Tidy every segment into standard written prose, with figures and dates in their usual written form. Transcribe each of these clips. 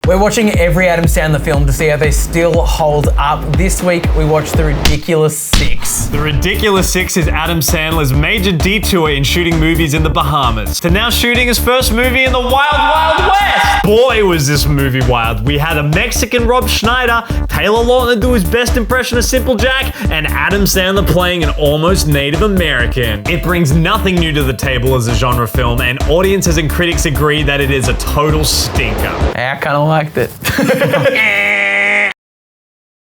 We're watching every Adam Sandler film to see how they still hold up. This week, we watched The Ridiculous Six. The Ridiculous Six is Adam Sandler's major detour in shooting movies in the Bahamas to now shooting his first movie in the Wild Wild West. Boy, was this movie wild. We had a Mexican Rob Schneider, Taylor Lautner do his best impression of Simple Jack, and Adam Sandler playing an almost Native American. It brings nothing new to the table as a genre film, and audiences and critics agree that it is a total stinker. I kind of liked it.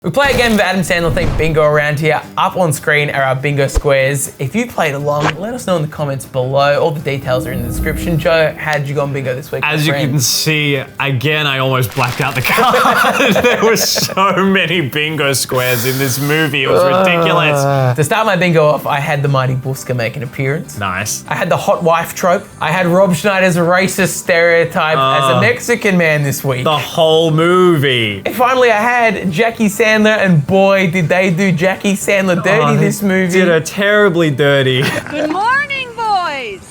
We play a game of Adam Sandler themed bingo around here. Up on screen are our bingo squares. If you played along, let us know in the comments below. All the details are in the description. Joe, how did you go on bingo this week? As you can see, again, I almost blacked out the card. There were so many bingo squares in this movie. It was ridiculous. To start my bingo off, I had the mighty Busca make an appearance. Nice. I had the hot wife trope. I had Rob Schneider's racist stereotype as a Mexican man this week. The whole movie. And finally, I had Jackie Sandler, and boy, did they do Jackie Sandler dirty this movie. Did her terribly dirty. Good morning, boys.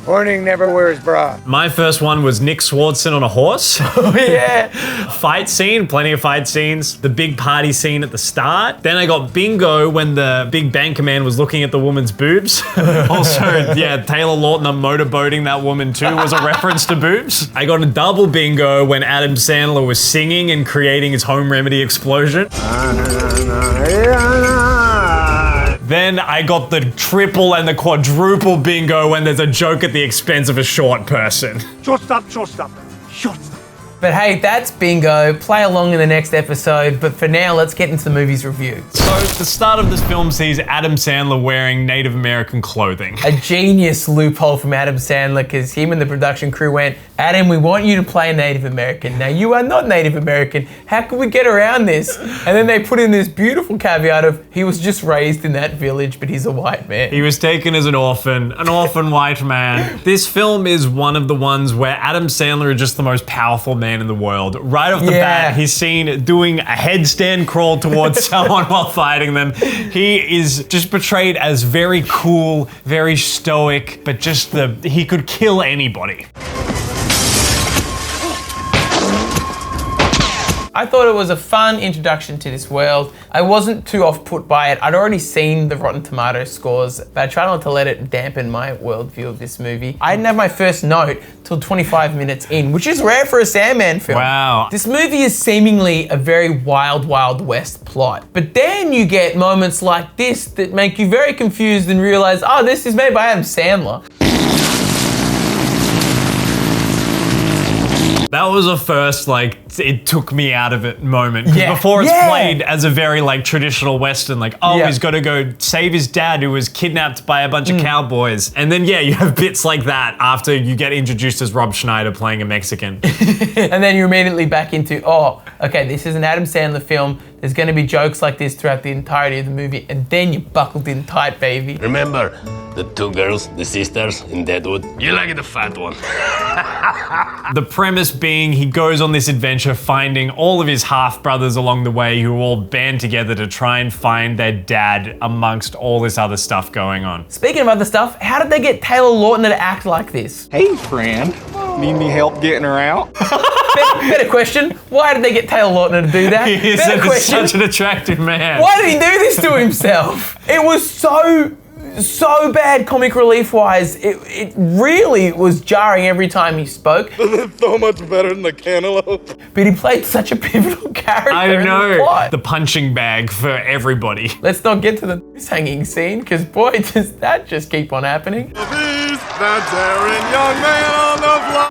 Morning never wears bra. My first one was Nick Swardson on a horse. Oh, yeah. Fight scene, plenty of fight scenes. The big party scene at the start. Then I got bingo when the big banker man was looking at the woman's boobs. Also, yeah, Taylor Lautner motorboating that woman too was a reference to boobs. I got a double bingo when Adam Sandler was singing and creating his home remedy explosion. Then I got the triple and the quadruple bingo when there's a joke at the expense of a short person. Shortstop. But hey, that's bingo. Play along in the next episode. But for now, let's get into the movie's review. So the start of this film sees Adam Sandler wearing Native American clothing. A genius loophole from Adam Sandler, because him and the production crew went, Adam, we want you to play a Native American. Now, you are not Native American. How can we get around this? And then they put in this beautiful caveat of he was just raised in that village, but he's a white man. He was taken as an orphan white man. This film is one of the ones where Adam Sandler is just the most powerful man in the world. Right off the bat, he's seen doing a headstand crawl towards someone while fighting them. He is just portrayed as very cool, very stoic, but just he could kill anybody. I thought it was a fun introduction to this world. I wasn't too off-put by it. I'd already seen the Rotten Tomatoes scores, but I tried not to let it dampen my worldview of this movie. I didn't have my first note till 25 minutes in, which is rare for a Sandman film. Wow. This movie is seemingly a very wild, wild west plot. But then you get moments like this that make you very confused and realize, oh, this is made by Adam Sandler. That was a first, it took me out of it moment. Because before it's played as a very, traditional Western, he's got to go save his dad who was kidnapped by a bunch of cowboys. And then, you have bits like that after you get introduced as Rob Schneider playing a Mexican. And then you're immediately back into, oh, okay, this is an Adam Sandler film. There's going to be jokes like this throughout the entirety of the movie. And then you buckled in tight, baby. Remember the two girls, the sisters in Deadwood? You like the fat one. The premise being he goes on this adventure finding all of his half-brothers along the way who all band together to try and find their dad amongst all this other stuff going on. Speaking of other stuff, how did they get Taylor Lautner to act like this? Hey, friend. Need any help getting her out? Better question. Why did they get Taylor Lautner to do that? He is such an attractive man. Why did he do this to himself? It was so bad comic relief wise. It really was jarring every time he spoke. So much better than the cantaloupe. But he played such a pivotal character. I know. In the plot. The punching bag for everybody. Let's not get to the noose hanging scene, because boy, does that just keep on happening.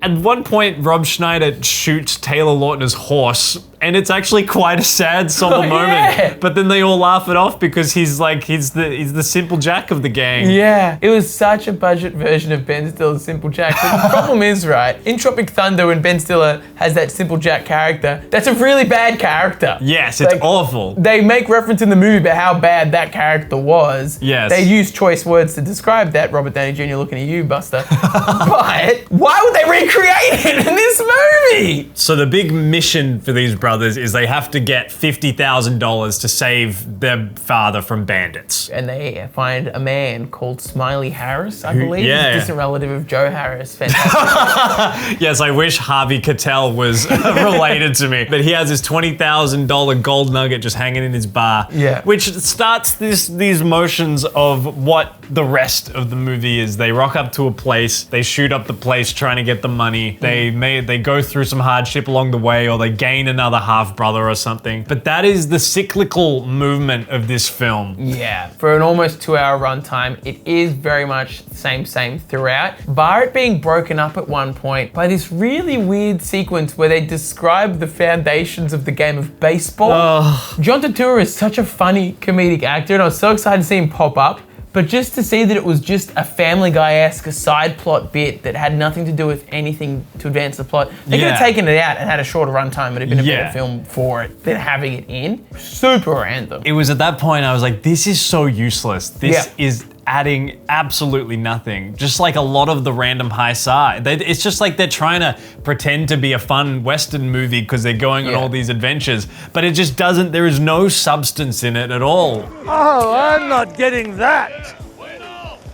At one point, Rob Schneider shoots Taylor Lautner's horse, and it's actually quite a sad, somber moment. But then they all laugh it off because he's the Simple Jack of the gang. Yeah, it was such a budget version of Ben Stiller's Simple Jack. But the problem is, right, in Tropic Thunder, when Ben Stiller has that Simple Jack character, that's a really bad character. Yes, it's awful. They make reference in the movie about how bad that character was. Yes. They use choice words to describe that. Robert Downey Jr. looking at you, Buster. But why would they recreate it in this movie? So the big mission for these brothers brothers is they have to get $50,000 to save their father from bandits. And they find a man called Smiley Harris, I believe. yeah. He's a distant relative of Joe Harris. Fantastic. Yes, I wish Harvey Keitel was related to me. But he has this $20,000 gold nugget just hanging in his bar. Yeah. Which starts these motions of what the rest of the movie is. They rock up to a place, they shoot up the place trying to get the money. They go through some hardship along the way, or they gain another half-brother or something. But that is the cyclical movement of this film. Yeah, for an almost 2-hour runtime, it is very much same throughout, bar it being broken up at one point by this really weird sequence where they describe the foundations of the game of baseball. John Turturro is such a funny comedic actor, and I was so excited to see him pop up. But just to see that it was just a Family Guy-esque side plot bit that had nothing to do with anything to advance the plot. They could have taken it out and had a shorter runtime. It'd have been a better film for it than having it in. Super random. It was at that point I was like, this is so useless. This is adding absolutely nothing. Just like a lot of the random high side. It's just like they're trying to pretend to be a fun Western movie because they're going on all these adventures, but it just doesn't, there is no substance in it at all. Oh, I'm not getting that.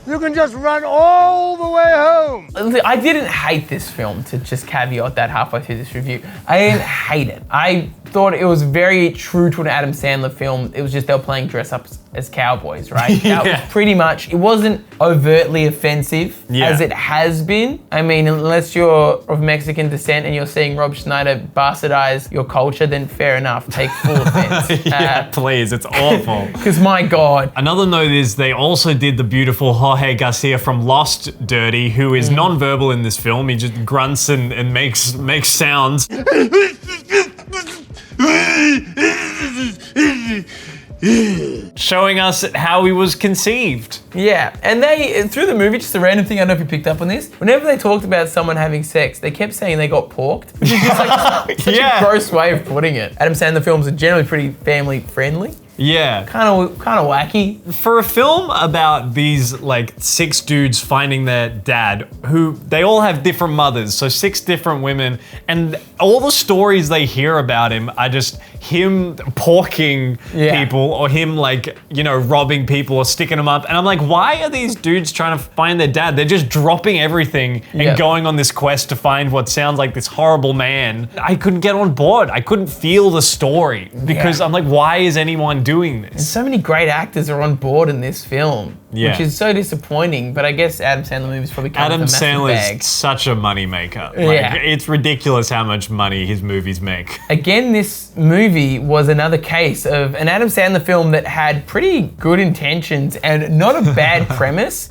You can just run all the way home. I didn't hate this film, to just caveat that halfway through this review. I didn't hate it. I thought it was very true to an Adam Sandler film. It was just they were playing dress up as cowboys, right? That was pretty much, it wasn't overtly offensive as it has been. I mean, unless you're of Mexican descent and you're seeing Rob Schneider bastardize your culture, then fair enough, take full offense. Please, it's awful. Because my God. Another note is they also did the beautiful Jorge Garcia from Lost dirty, who is non-verbal in this film. He just grunts and makes sounds. Showing us how he was conceived. Yeah, and they, through the movie, just a random thing, I don't know if you picked up on this, whenever they talked about someone having sex, they kept saying they got porked, which is just like such a gross way of putting it. Adam Sandler films are generally pretty family friendly. Yeah. Kind of wacky. For a film about these like 6 dudes finding their dad, who they all have different mothers, so 6 different women, and all the stories they hear about him are just him porking people, or him like, you know, robbing people or sticking them up. And I'm like, why are these dudes trying to find their dad? They're just dropping everything and going on this quest to find what sounds like this horrible man. I couldn't get on board. I couldn't feel the story because I'm like, why is anyone doing this? And so many great actors are on board in this film, which is so disappointing. But I guess Adam Sandler movies probably come with a massive bag. Adam Sandler's such a moneymaker. Like, it's ridiculous how much money his movies make. Again, this movie was another case of an Adam Sandler film that had pretty good intentions and not a bad premise.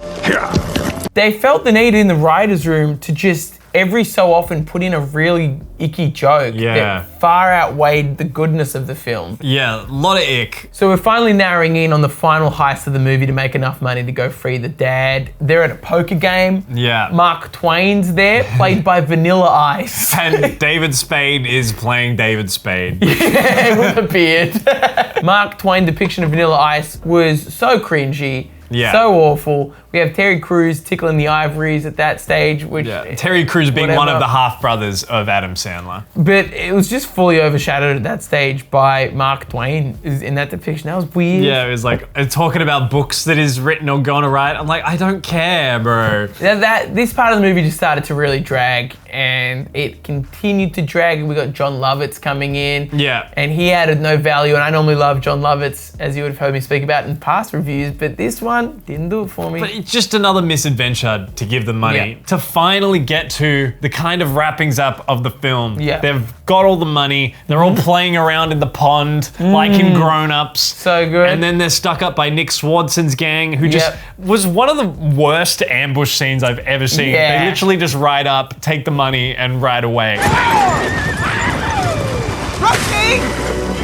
They felt the need in the writer's room to just every so often put in a really icky joke that far outweighed the goodness of the film. Yeah, a lot of ick. So we're finally narrowing in on the final heist of the movie to make enough money to go free the dad. They're at a poker game. Yeah. Mark Twain's there, played by Vanilla Ice. And David Spade is playing David Spade. Yeah, with a beard. Mark Twain's depiction of Vanilla Ice was so cringy. So awful. We have Terry Crews tickling the ivories at that stage, which... Terry Crews being one of the half-brothers of Adam Sandler. But it was just fully overshadowed at that stage by Mark Twain in that depiction. That was weird. Yeah, it was like talking about books that he's written or gonna write. I'm like, I don't care, bro. This part of the movie just started to really drag, and it continued to drag. We got John Lovitz coming in. Yeah. And he added no value, and I normally love John Lovitz, as you would have heard me speak about in past reviews, but this one didn't do it for me. But it's just another misadventure to give them money. To finally get to the kind of wrappings up of the film. They've got all the money. They're all playing around in the pond like in Grown Ups. So good. And then they're stuck up by Nick Swardson's gang, who just was one of the worst ambush scenes I've ever seen. They literally just ride up, take the money, and ride away. Rocky!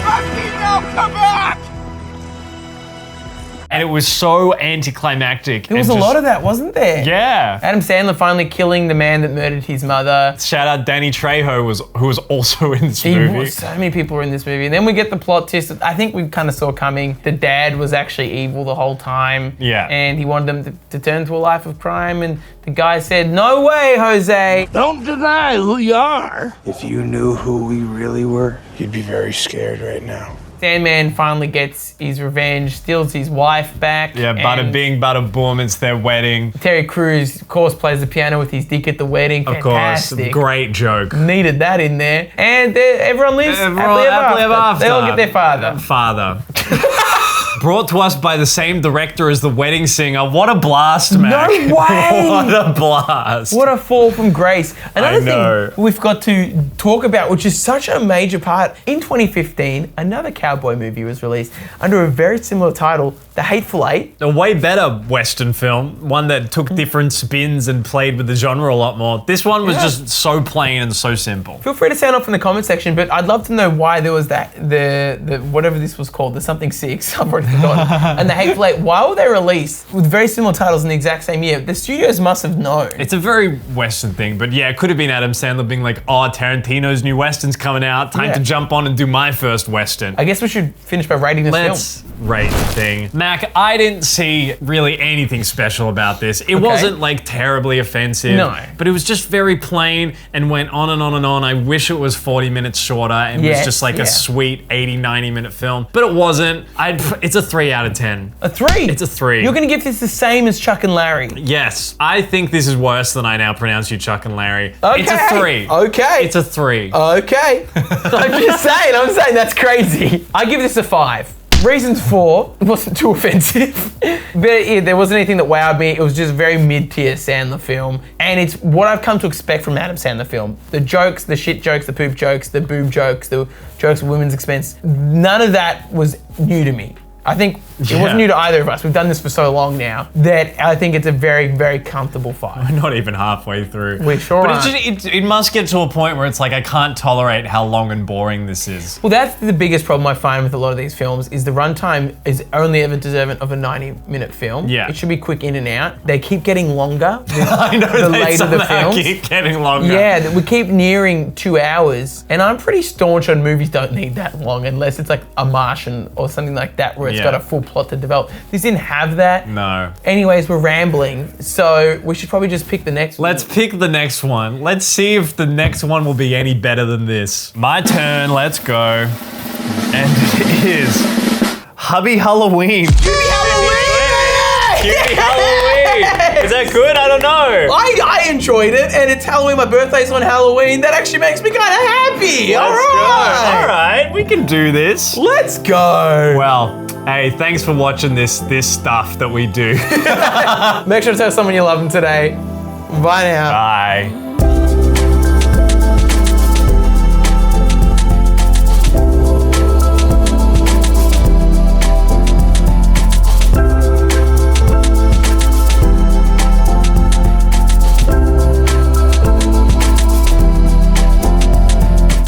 Rocky, no, come back! and it was so anticlimactic. There was a lot of that, wasn't there? Yeah. Adam Sandler finally killing the man that murdered his mother. Shout out Danny Trejo, who was also in this movie. So many people were in this movie. And then we get the plot twist that I think we kind of saw coming. The dad was actually evil the whole time. Yeah. And he wanted them to turn to a life of crime. And the guy said, "No way, Jose." Don't deny who you are. If you knew who we really were, you'd be very scared right now. Sandman finally gets his revenge, steals his wife back. Yeah, bada and bing, bada boom, it's their wedding. Terry Crews, of course, plays the piano with his dick at the wedding. Of course, Fantastic. great joke. Needed that in there. And everyone lives happily ever after. They all get their father. Father. Brought to us by the same director as The Wedding Singer. What a blast, man. No way! What a blast. What a fall from grace. Another know. thing we've got to talk about, which is such a major part, in 2015, another cowboy movie was released under a very similar title, The Hateful Eight. A way better Western film, one that took different spins and played with the genre a lot more. This one was just so plain and so simple. Feel free to sound off in the comment section, but I'd love to know why there was the whatever this was called, the something six, I've already forgotten, and The Hateful Eight. Why were they released with very similar titles in the exact same year? The studios must have known. It's a very Western thing, but yeah, it could have been Adam Sandler being like, oh, Tarantino's new Western's coming out, time to jump on and do my first Western. I guess we should finish by rating this Let's rate the thing. Mac, I didn't see really anything special about this. It wasn't like terribly offensive. No. But it was just very plain and went on and on and on. I wish it was 40 minutes shorter and was just like a sweet 80, 90 minute film. But it wasn't. It's a 3 out of 10. A 3? It's a 3. You're gonna give this the same as Chuck and Larry? Yes. I think this is worse than I now pronounce you Chuck and Larry. Okay. It's a 3. Okay. It's a 3. Okay. I'm saying that's crazy. I give this a 5. Reasons for, it wasn't too offensive. But yeah, there wasn't anything that wowed me. It was just a very mid-tier Sandler film. And it's what I've come to expect from an Adam Sandler film. The jokes, the shit jokes, the poop jokes, the boob jokes, the jokes of women's expense. None of that was new to me. I think it wasn't new to either of us. We've done this for so long now that I think it's a very, very comfortable 5. We're not even halfway through. We sure But aren't. it's just, it must get to a point where it's like, I can't tolerate how long and boring this is. Well, that's the biggest problem I find with a lot of these films is the runtime is only ever deserving of a 90-minute film. Yeah. It should be quick in and out. They keep getting longer. I know, the they later the somehow films. keep getting longer. Yeah, we keep nearing 2 hours. And I'm pretty staunch on movies don't need that long unless it's like a Martian or something like that where it's got a full plot to develop. This didn't have that. No. Anyways, we're rambling, so we should probably just pick the next one. Let's pick the next one. Let's see if the next one will be any better than this. My turn, let's go. And it is Hubby Halloween. Hubby Halloween! Hubby Halloween! Is that good? I don't know. I enjoyed it, and it's Halloween. My birthday's on Halloween. That actually makes me kind of happy. All right. All right, we can do this. Let's go. Well, hey, thanks for watching this stuff that we do. Make sure to tell someone you love them today. Bye now. Bye.